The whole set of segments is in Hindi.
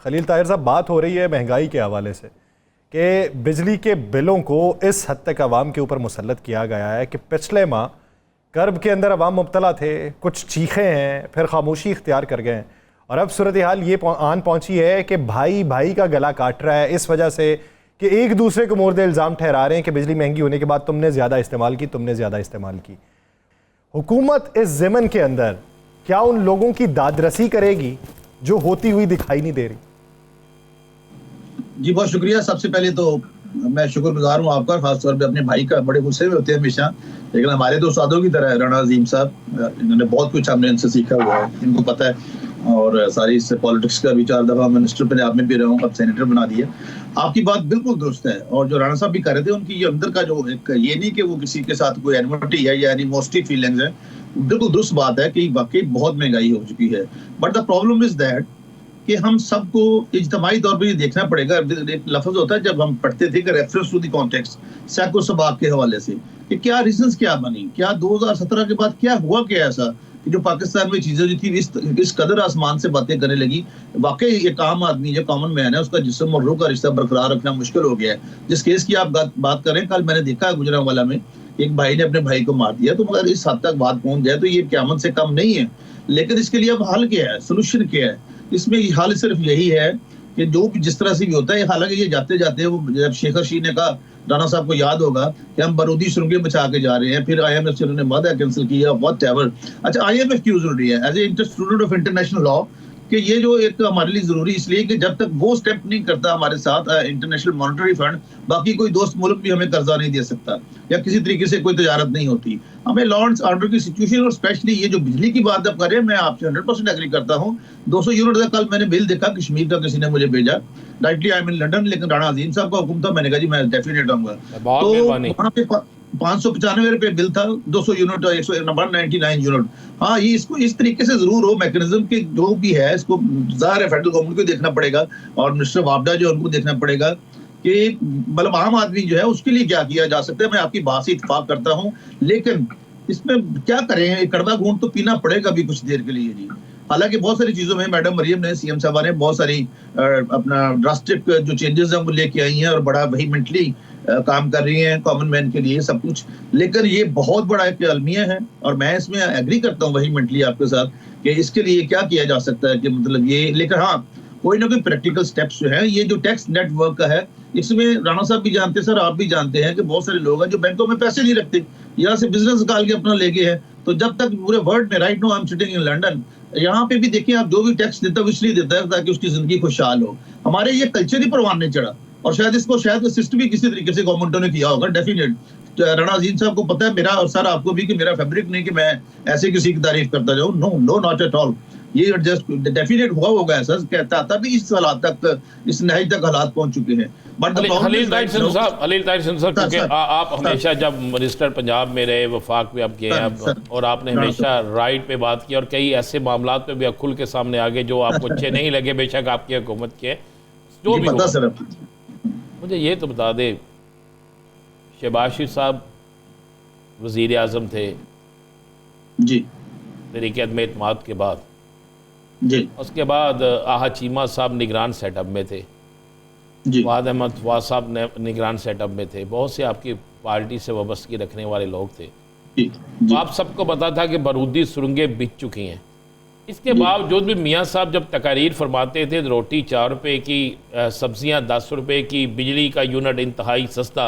खलील ताहिर साहब, बात हो रही है महंगाई के हवाले से कि बिजली के बिलों को इस हद तक आवाम के ऊपर मुसल्लत किया गया है कि पिछले माह कर्ब के अंदर आवाम मुब्तला थे, कुछ चीखे हैं, फिर खामोशी इख्तियार कर गए हैं और अब सूरत हाल ये आन पहुंची है कि भाई भाई का गला काट रहा है इस वजह से कि एक दूसरे को मोर्दे इल्ज़ाम ठहरा रहे हैं कि बिजली महंगी होने के बाद तुमने ज़्यादा इस्तेमाल की, तुमने ज़्यादा इस्तेमाल की। हुकूमत इस ज़मन के अंदर क्या उन लोगों की दादरसी करेगी जो होती हुई दिखाई नहीं दे रही? जी बहुत शुक्रिया। सबसे पहले तो मैं शुक्रगुजार हूँ आपका, खासतौर पे अपने भाई का। बड़े गुस्से में होते हैं हमेशा, लेकिन हमारे तो उस्तादों की तरह है। राणा अजीम साहब, इन्होंने बहुत कुछ हमने इनसे सीखा हुआ है, इनको पता है। और सारी इससे पॉलिटिक्स का भी 4 दफा मिनिस्टर पंजाब में भी रहा हूँ, अब सेनेटर बना दिया। आपकी बात बिल्कुल दुरुस्त है। और जो राणा साहब भी कर रहे थे, उनकी ये अंदर का जो एक, ये नहीं कि वो किसी के साथ कोई एनिमोसिटी है या एनिमोसिटी फीलिंग्स है, बिल्कुल दुरुस्त बात है कि वाकई बहुत महंगाई हो चुकी है। But the problem is that कि हम सबको इज्तिमाई तौर पर ये देखना पड़ेगा। एक लफ्ज होता है जब हम पढ़ते थे कि रेफरेंस टू द कॉन्टेक्स्ट, सैको सबाक के हवाले से, कि क्या रीजंस क्या बनी, क्या 2017 के बाद क्या हुआ, क्या ऐसा कि जो पाकिस्तान में चीजें जो थी इस कदर आसमान से बातें करने लगी। वाकई एक आम आदमी जो कॉमन मैन है, उसका जिस्म और रूह का रिश्ता बरकरार रखना मुश्किल हो गया है। जिस केस की आप बात करें, कल मैंने देखा गुजरांवाला में एक भाई ने अपने भाई को मार दिया। तो मगर इस हद तक बात पहुंच जाए तो ये क़यामत से कम नहीं है। लेकिन इसके लिए अब हल क्या है, सोल्यूशन क्या है? इसमें हल सिर्फ यही है कि जो भी जिस तरह से भी होता है, हालांकि ये जाते जाते वो जब शेखर शी ने कहा, राणा साहब को याद होगा कि हम बारूदी सुरंगें बचा के जा रहे हैं, फिर IMF से उन्होंने वादा कैंसिल किया, व्हाटएवर। अच्छा, IMF क्यों जरूरी है as a student of international law? कि ये जो एक हमारे लिए जरूरी इसलिए कि जब तक वो स्टेप नहीं करता हमारे साथ इंटरनेशनल मॉनेटरी फंड, बाकी कोई दोस्त मुल्क भी हमें कर्जा नहीं दे सकता या किसी तरीके से कोई तजारत नहीं होती। हमें लॉ एंड ऑर्डर की सिचुएशन, और स्पेशली ये जो बिजली की बात आप कर रहे हैं, मैं आपसे 100% एग्री करता हूँ। 200 यूनिट का कल मैंने बिल देखा, कश्मीर का किसी ने मुझे भेजा। Rightly I am in London, लेकिन राणा अजीम साहब का हुक्म था, मैंने कहा जी मैं डेफिनेट आऊंगा। तो वहाँ पे 595 रुपए बिल था, 200 यूनिट, 199 यूनिट। हाँ, ये इसको इस तरीके से जरूर हो मैकेनिज्म के जो भी है, इसको जाहिर है फेडरल गवर्नमेंट को देखना पड़ेगा और मिनिस्टर वापडा जो उनको देखना पड़ेगा कि मतलब आम आदमी जो है उसके लिए क्या किया जा सकता है। मैं आपकी बात से इत्तेफाक करता हूँ, लेकिन इसमें क्या करें, कड़वा घूंट तो पीना पड़ेगा भी कुछ देर के लिए जी। हालांकि बहुत सारी चीजों में मैडम मरियम ने, सीएम साहबा ने बहुत सारी अपना ड्रास्टिक जो चेंजेस हैं वो लेके आई हैं और बड़ा वेहीमेंटली काम कर रही हैं कॉमन मैन के लिए सब कुछ। लेकिन ये बहुत बड़ा एक अलमिया है और मैं इसमें एग्री करता हूँ वेहीमेंटली आपके साथ कि इसके लिए क्या किया जा सकता है कि मतलब ये। लेकिन हाँ, कोई ना कोई प्रैक्टिकल स्टेप्स जो है, ये जो टैक्स नेटवर्क का है, इसमें राणा साहब भी जानते हैं, सर आप भी जानते हैं कि बहुत सारे लोग हैं जो बैंकों में पैसे नहीं रखते, यहाँ से बिजनेस निकाल के अपना ले गए हैं। तो जब तक पूरे वर्ल्ड में, right no I am sitting in London, यहाँ पे भी देखिए आप जो भी टैक्स देता है वो इसलिए देता है ताकि उसकी जिंदगी खुशहाल हो। हमारे ये कल्चर ही परवान नहीं चढ़ा और शायद इसको असिस्ट भी किसी तरीके से गवर्नमेंटों ने किया होगा डेफिनेट। राणा अजीम साहब को पता है मेरा, और सर आपको भी, कि मेरा फैब्रिक नहीं कि मैं ऐसे किसी की तारीफ करता जाऊं। No no, not at all. ये जस्ट डेफिनेट हुआ होगा ऐसा, कहता तभी इस हालात तक, इस नहाई तक हालात पहुंच चुके हैं। हलील ताहिर साहब, क्योंकि आप हमेशा जब मिनिस्टर पंजाब में रहे, वफाक में आप गए हैं और आपने हमेशा राइट पे बात की और कई ऐसे मामला पे भी खुल के सामने आ गए जो आपको अच्छे नहीं लगे, बेशक आपकी हुकूमत के जो भी हो। मुझे ये तो बता दे, शहबाज शरीफ साहब वज़ीर आज़म थे जी तहरीक अदम एतमाद के बाद जी, उसके बाद आहा चीमा साहब निगरान सेटअप में थे जी, वाद अहमद फवाद साहब निगरान सेटअप में थे, बहुत से आपकी पार्टी से वाबस्तगी रखने वाले लोग थे जी, जी। आप सबको पता था कि बारूदी सुरंगें बिक चुकी हैं। इसके बावजूद भी मियाँ साहब जब तकारीर फरमाते थे रोटी 4 रुपये की, सब्जियाँ 10 रुपये की, बिजली का यूनिट इंतहाई सस्ता,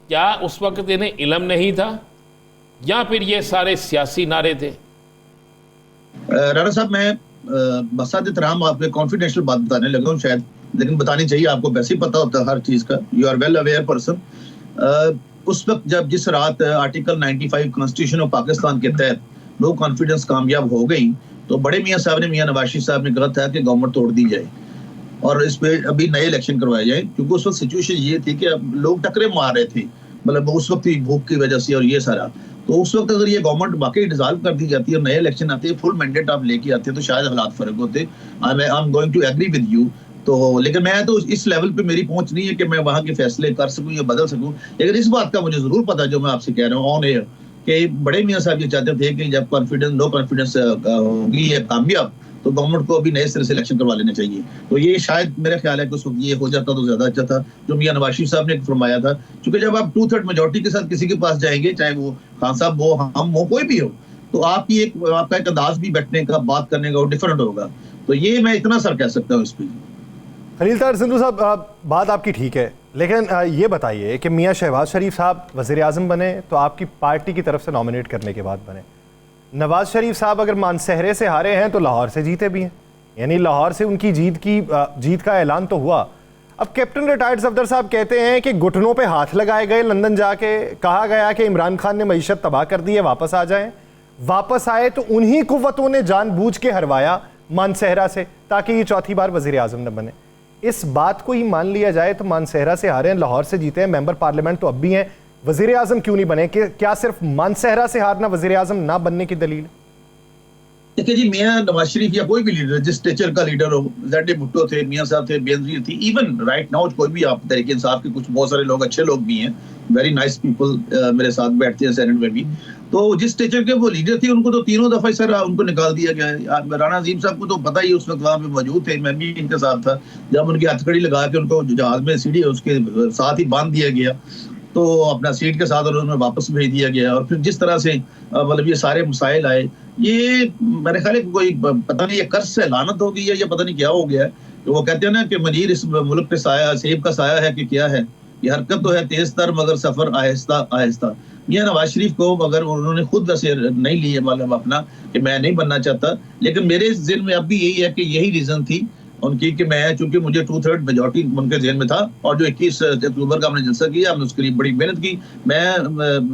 क्या उस वक्त इन्हें इल्म नहीं था या फिर ये सारे सियासी नारे थे? राणा साहब, मैं बसात एहतराम आपके कॉन्फिडेंशियल बात बताने लगा हूँ शायद, लेकिन बतानी चाहिए, आपको वैसे ही पता होता है हर चीज का, you are well aware person. उस वक्त जब जिस रात आर्टिकल 95 कॉन्स्टिट्यूशन ऑफ पाकिस्तान के तहत नो कॉन्फिडेंस कामयाब हो गई, तो बड़े मियाँ साहब ने, मियाँ नवाज शरीफ साहब ने कहा था कि गवर्नमेंट तोड़ दी जाए और इस पे अभी नए इलेक्शन करवाए जाए, क्योंकि उस वक्त सिचुएशन ये थी कि लोग टकरे मार रहे थे, मतलब उस वक्त ही भूख की वजह से और ये सारा। तो उस वक्त अगर ये गवर्नमेंट वाकई डिसॉल्व कर दी जाती है और नए इलेक्शन आते हैं, फुल मैंडेट आप लेके आते हैं, तो शायद हालात फर्क होते। I am going to agree with you. तो लेकिन मैं तो इस लेवल पे मेरी पहुंच नहीं है कि मैं वहां के फैसले कर सकूं या बदल सकूं। लेकिन इस बात का मुझे जरूर पता, जो मैं आपसे कह रहा हूँ ऑन एयर, कि बड़े मियाँ साहब ये चाहते थे कि जब नो कॉन्फिडेंस होगी या कामयाब, तो गवर्नमेंट को अभी नए सिरे से इलेक्शन करवा लेने चाहिए। तो ये शायद मेरा ख्याल है कि उस वक्त ये हो जाता तो ज्यादा अच्छा था, जो मियां नवाज शरीफ साहब ने फरमाया था। क्योंकि जब आप 2/3 मेजोरिटी के साथ किसी के पास जाएंगे, चाहे वो खान साहब हो, हम हो, कोई भी हो, तो आपका एक अंदाज भी बैठने का, बात करने का डिफरेंट होगा। तो ये मैं इतना सर कह सकता हूँ इस पर। खलील ताहिर सिंधु साहब, बात आपकी ठीक है, लेकिन ये बताइए कि मियां शहबाज शरीफ साहब वज़ीर आज़म बने तो आपकी पार्टी की तरफ से नॉमिनेट करने के बाद बने। नवाज शरीफ साहब अगर मानसहरे से हारे हैं तो लाहौर से जीते भी हैं, यानी लाहौर से उनकी जीत का ऐलान तो हुआ। अब कैप्टन रिटायर्ड सफदर साहब कहते हैं कि घुटनों पे हाथ लगाए गए, लंदन जाके कहा गया कि इमरान खान ने मईशत तबाह कर दी है, वापस आ जाएं। वापस आए तो उन्हीं कुव्वतों ने जानबूझ के हरवाया मानसहरा से ताकि ये चौथी बार वज़ीर आज़म न बने। इस बात को ही मान लिया जाए तो मानसहरा से हारे हैं, लाहौर से जीते हैं, मेंबर पार्लियामेंट तो अब भी हैं, वज़ीर आज़म क्यों नहीं बने? क्या सिर्फ मानसहरा से हारना वज़ीर आज़म ना बनने की दलील? देखिए जी, मियां नवाज शरीफ या कोई भी लीडर, जिस स्टेचर का लीडर हो, ज़ैड भुट्टो थे, मियां साहब थे, बेनज़ीर थी, इवन राइट नाउ कोई भी, आप तहरीक इंसाफ के कुछ बहुत सारे लोग, अच्छे लोग भी हैं, वेरी नाइस पीपल, मेरे साथ बैठते हैं सेनेट में भी। तो जिस स्टेचर के वो लीडर थे, उनको तो तीनों दफा सर उनको निकाल दिया गया है। राणा अजीम साहब को तो पता ही, उस वक्त वहाँ पे मौजूद थे, मैं भी इनके साथ था, जब उनकी हथकड़ी लगा के उनको जहाज में सीढ़ी उसके साथ ही बांध दिया गया, तो अपना सीट के साथ उन्होंने वापस भेज दिया गया। और फिर जिस तरह से मतलब ये सारे मसाइल आए, ये मेरे ख्याल है कोई पता नहीं ये कर्ज से लानत हो गई है या पता नहीं क्या हो गया है। तो वो कहते हैं ना कि मजीर इस मुल्क पे साया, सेब का साया है कि क्या है, ये हरकत तो है तेज तर मगर सफर आहिस्ता आहिस्ता। मियां नवाज शरीफ को अगर उन्होंने खुद वैसे नहीं लिए मतलब अपना कि मैं नहीं बनना चाहता, लेकिन मेरे दिल में अब भी यही है कि यही रीजन थी उनकी कि मैं, चूंकि मुझे 2/3 मेजोरिटी उनके जेल में था, और जो 21 अक्टूबर का हमने जलसा किया, हमने उसके लिए बड़ी मेहनत की। मैं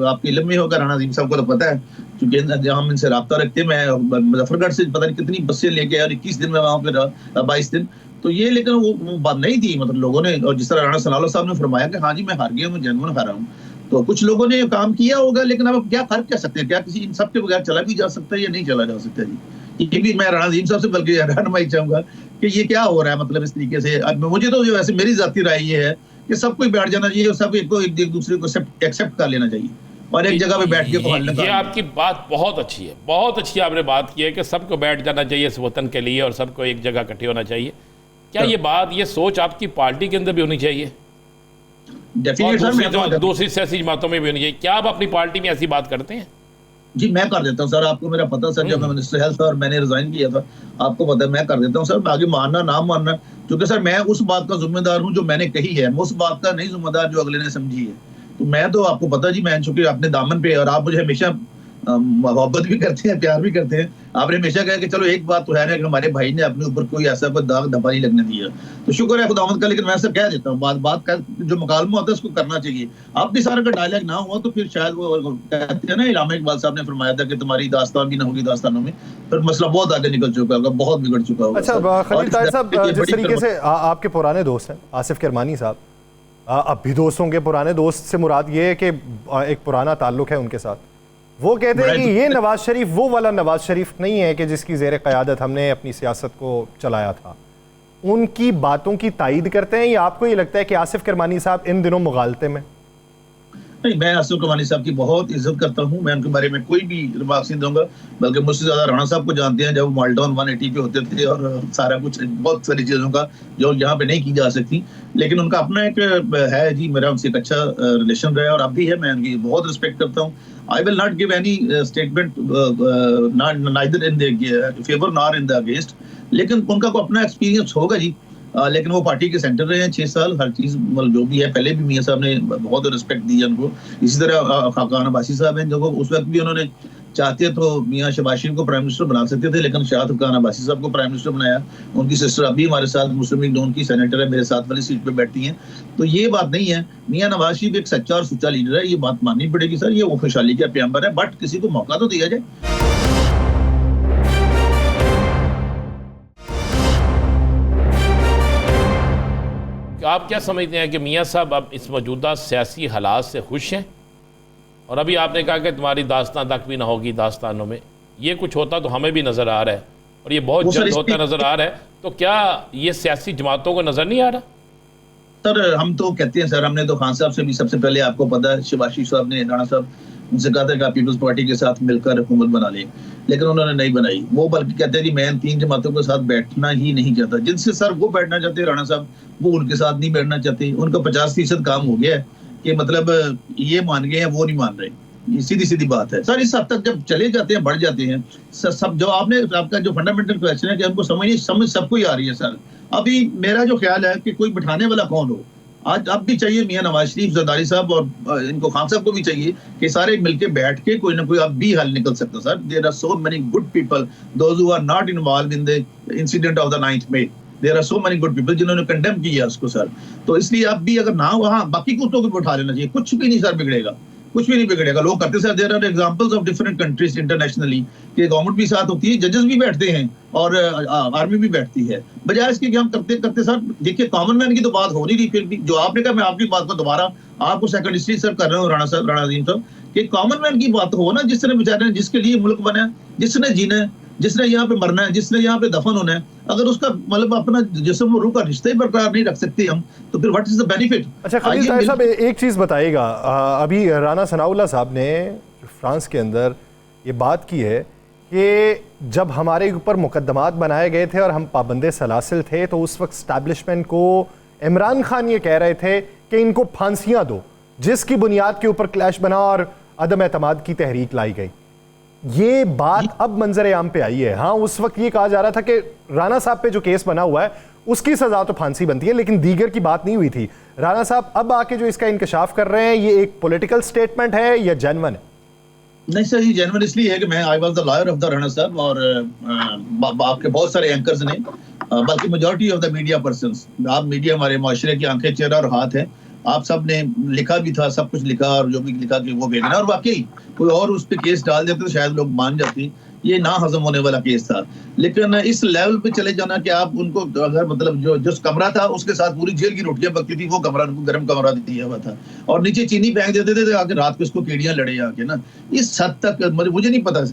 आपकी इल्म में होगा, राणा अजीम साहब को तो पता है, क्योंकि हम इनसे रब्ता रखते हैं। मैं मुजफ्फरगढ़ से पता नहीं कितनी बसें लेके आया, 21 दिन में वहां पर 22 दिन। तो ये लेकिन वो बात नहीं थी, मतलब लोगों ने, और जिस तरह राणा सनाउल्लाह साहब ने फरमाया कि हाँ जी मैं हार गया, मैं जेनुइन हारा हूँ, तो कुछ लोगों ने काम किया होगा, लेकिन अब क्या फर्क कह सकते हैं? क्या किसी इन सब के बगैर चला भी जा सकता है या नहीं चला जा सकता जी? ये भी मैं राणा अजीम साहब से बल्कि रहनुमाई चाहूंगा कि ये क्या हो रहा है, मतलब इस तरीके से। अब मुझे तो वैसे मेरी जाती राय ये है कि सबको बैठ जाना चाहिए और सब एक दूसरे को एक्सेप्ट कर लेना चाहिए और एक जगह पे बैठ के ये आपकी बात बहुत अच्छी है, बहुत अच्छी आपने बात की है कि सबको बैठ जाना चाहिए इस वतन के लिए और सबको एक जगह इकट्ठे होना चाहिए। क्या ये बात, ये सोच आपकी पार्टी के अंदर भी होनी चाहिए? दूसरी सियासी जमातों में भी होनी चाहिए? क्या आप अपनी पार्टी में ऐसी बात करते हैं? जी मैं कर देता हूँ सर, आपको मेरा पता सर, जब मैं मिनिस्टर हेल्थ और मैंने रिजाइन किया था, आपको पता है मैं कर देता हूँ सर। आगे मानना ना मानना, क्योंकि सर मैं उस बात का जिम्मेदार हूँ जो मैंने कही है, मैं उस बात का नहीं जिम्मेदार जो अगले ने समझी है। तो मैं तो आपको पता जी, मैं चूंकि अपने दामन पे, और आप मुझे हमेशा मोहब्बत भी करते हैं, प्यार भी करते हैं, आपने हमेशा कहा कि चलो एक बात तो है ना कि हमारे भाई ने अपने ऊपर कोई ऐसा कोई दाग धब्बा नहीं लगने दिया, तो शुक्र है खुदावंद का। लेकिन मैं सर कह देता हूँ, बात का जो मुकालमा होता है उसको करना चाहिए। आप भी सारा का डायलॉग ना हुआ तो फिर शायद वो कहते हैं ना, इलामा इकबाल साहब ने फरमाया था कि तुम्हारी दास्तान भी ना होगी दास्तानों में, फिर मसला बहुत आगे निकल चुका होगा, बहुत बिगड़ चुका होगा। अच्छा खलील ताहिर साहब, जिस तरीके से आपके पुराने दोस्त हैं आसिफ किरमानी साहब, अब भी दोस्त होंगे, पुराने दोस्त से मुराद ये है कि एक पुराना ताल्लुक है उनके साथ, वो कहते हैं कि ये नवाज शरीफ वो वाला नवाज शरीफ नहीं है कि जिसकी ज़ेर क़यादत हमने अपनी सियासत को चलाया था। उनकी बातों की तायीद करते हैं या आपको ये लगता है कि आसिफ किरमानी साहब इन दिनों मुगालते में? नहीं, मैं आसिफ किरमानी साहब की बहुत इज्जत करता हूँ, मैं उनके बारे में कोई भी रिमार्क्स नहीं दूंगा, बल्कि मुझसे ज्यादा राणा साहब को जानते हैं, जब वो माल्टाउन 180 पे होते थे और सारा कुछ बहुत सारी चीजों का जो यहाँ पे नहीं की जा सकती। लेकिन उनका अपना एक है जी, मेरा उनसे एक अच्छा रिलेशन रहा और अब भी है, मैं उनकी बहुत रिस्पेक्ट करता हूँ। I will not give any statement neither in the favor nor in the against, लेकिन उनका को अपना एक्सपीरियंस होगा जी। लेकिन वो पार्टी के सेंटर रहे हैं 6 साल, हर चीज मतलब जो भी है, पहले भी मियां साहब ने बहुत रिस्पेक्ट दी है उनको। इसी तरह खाकान अब्बासी साहब हैं, जो उस वक्त भी उन्होंने चाहते तो मियां शहबाज शरीफ को प्राइम मिनिस्टर बना सकते थे, लेकिन शाह खान अब्बासी साहब को प्राइम मिनिस्टर बनाया। उनकी सिस्टर अभी हमारे साथ मुस्लिम लीग नून की सेनेटर है, मेरे साथ वाली सीट पे बैठती हैं। तो ये बात नहीं है, मियां नवाज शरीफ एक सच्चा और सुच्चा लीडर है, ये बात माननी पड़ेगी सर, ये वो खुशहाली का पैगंबर है, बट किसी को मौका तो दिया जाए। आप क्या समझते हैं कि मियां साहब अब इस मौजूदा सियासी हालात से खुश हैं? और अभी आपने कहा कि तुम्हारी दास्तान तक भी ना होगी दास्तानों में, ये कुछ होता तो हमें भी नज़र आ रहा है और ये बहुत जल्द होता नज़र आ रहा है, तो क्या ये सियासी जमातों को नज़र नहीं आ रहा? सर हम तो कहते हैं सर, हमने तो खान साहब से भी सबसे पहले, आपको पता है शहबाज शरीफ साहब ने, राणा साहब उनसे कहा था कि आप पीपल्स पार्टी के साथ मिलकर हुकूमत बना लें, लेकिन उन्होंने नहीं बनाई। वो बल्कि कहते हैं कि मैं इन 3 जमातों के साथ बैठना ही नहीं चाहता। जिनसे सर वो बैठना चाहते हैं राणा साहब, वो उनके साथ नहीं बैठना चाहते। उनका 50% काम हो गया है कि मतलब ये मान गए हैं, वो नहीं मान रहे। ये सीधी सीधी बात है सर। इस हद तक जब चले जाते हैं, बढ़ जाते हैं सब, जो आपने आपका जो फंडामेंटल क्वेश्चन है कि हमको समझ सबको ही आ रही है सर। अभी मेरा जो ख्याल है कि कोई बिठाने वाला कौन हो, आज अब भी चाहिए मियां नवाज शरीफ, जरदारी साहब और इनको खान साहब को भी चाहिए कि सारे मिलके बैठ के कोई ना कोई अब भी हल निकल सकता sir. There are so many good people, those who are not involve in the incident of the 9th May। There are so many good people जिन्होंने कंडेम किया उसको सर। तो इसलिए अब भी अगर ना वहां बाकी कुत्तों को उठा लेना चाहिए, कुछ भी नहीं सर बिगड़ेगा, कुछ भी नहीं बिगड़ेगा। लोग करते sir, there are examples of different countries internationally कि गवर्नमेंट भी साथ होती है, जजेस भी बैठते हैं और आर्मी भी बैठती है। बजाय इसके कि हम करते करते सर, देखिए कॉमन मैन की तो बात हो नहीं रही। फिर भी जो आपने कहा, मैं आपकी बात को दोबारा आपको सेकंड हिस्ट्री सर कर रहा हूँ राणा साहब, राणा अजीम साहब, कि कॉमन मैन की बात हो ना, जिसने बेचारे जिसके लिए मुल्क बना है, जिसने जीना है, जिसने यहाँ पे मरना है, जिसने यहाँ पे दफन होना है, अगर उसका मतलब अपना जिस्म और रूह का रिश्ता ही बरकरार नहीं रख सकते हम, तो फिर व्हाट इज द बेनिफिट। अच्छा खलील ताहिर साहब, एक चीज़ बताइएगा, अभी राना सनाउल्लाह साहब ने फ्रांस के अंदर ये बात की है कि जब हमारे ऊपर मुकदमात बनाए गए थे और हम पाबंदे सलासिल थे, तो उस वक्त स्टैब्लिशमेंट को इमरान खान ये कह रहे थे कि इनको फांसियाँ दो, जिसकी बुनियाद के ऊपर क्लैश बना और अदम एतमाद की तहरीक लाई गई। ये बात अब मंजर आम पे आई है। हाँ, उस वक्त ये कहा जा रहा था कि राणा साहब पे जो केस बना हुआ है उसकी सजा तो फांसी बनती है, लेकिन दीगर की बात नहीं हुई थी। राणा साहब अब आके जो इसका इंकशाफ कर रहे हैं, ये एक पॉलिटिकल स्टेटमेंट है या जेन्युइन है? नहीं सर, ये जेन्युइन इसलिए है कि मैं I was the lawyer of the Rana साहब, और आपके बहुत सारे एंकर्स ने, बल्कि majority of the media persons, आप मीडिया हमारे माशरे की आंखें, चेहरा और हाथ है, आप सब ने लिखा भी था, सब कुछ लिखा, और जो भी लिखा कि वो बेगना, और वाकई कोई और उस पे केस डाल देते तो शायद लोग मान जाते। ये ना हजम होने वाला केस था। लेकिन इस लेवल पे चले जाना कि आप उनको अगर मतलब जो कमरा था उसके साथ पूरी जेल की रोटियां पकती थी, वो कमरा उनको गर्म कमरा दिया हुआ था, और नीचे चीनी फेंक देते थे आके रात को इसको कीड़ियां लड़े आके ना। इस हद तक मुझे नहीं पता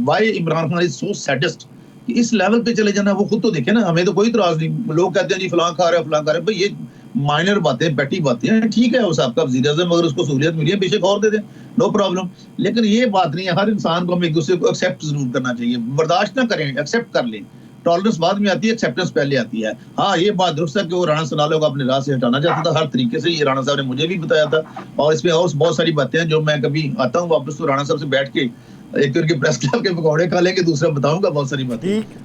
why Imran Khan is so sadist कि इस लेवल पे चले जाना। वो खुद तो देखे ना, हमें तो कोई इतराज नहीं। लोग कहते हैं जी फलां खा रहे फलां खा रहे, भाई ये माइनर बातें, बैठी बातें हैं, ठीक है, उस आपका वज़ीर आज़म अगर उसको सहूलियत मिली है बेशक और दे दें, नो प्रॉब्लम। लेकिन ये बात नहीं है, हर इंसान को हम एक दूसरे को एक्सेप्ट जरूर करना चाहिए, बर्दाश्त ना करें, एक्सेप्ट कर लें। टॉलरेंस बाद में आती है, एक्सेप्टेंस पहले आती है। हाँ, ये बात दुरुस्त है कि वो राणा सनाउल्लाह को अपने राह से हटाना चाहता था हर तरीके से, ये राणा साहब ने मुझे भी बताया था, और इसमें और बहुत सारी बातें हैं जो मैं कभी आता हूँ वापस तो राणा साहब से बैठ के एक करके प्रेस क्लब के पकौड़े खा लेंगे, दूसरा बताऊंगा बहुत सारी बातें।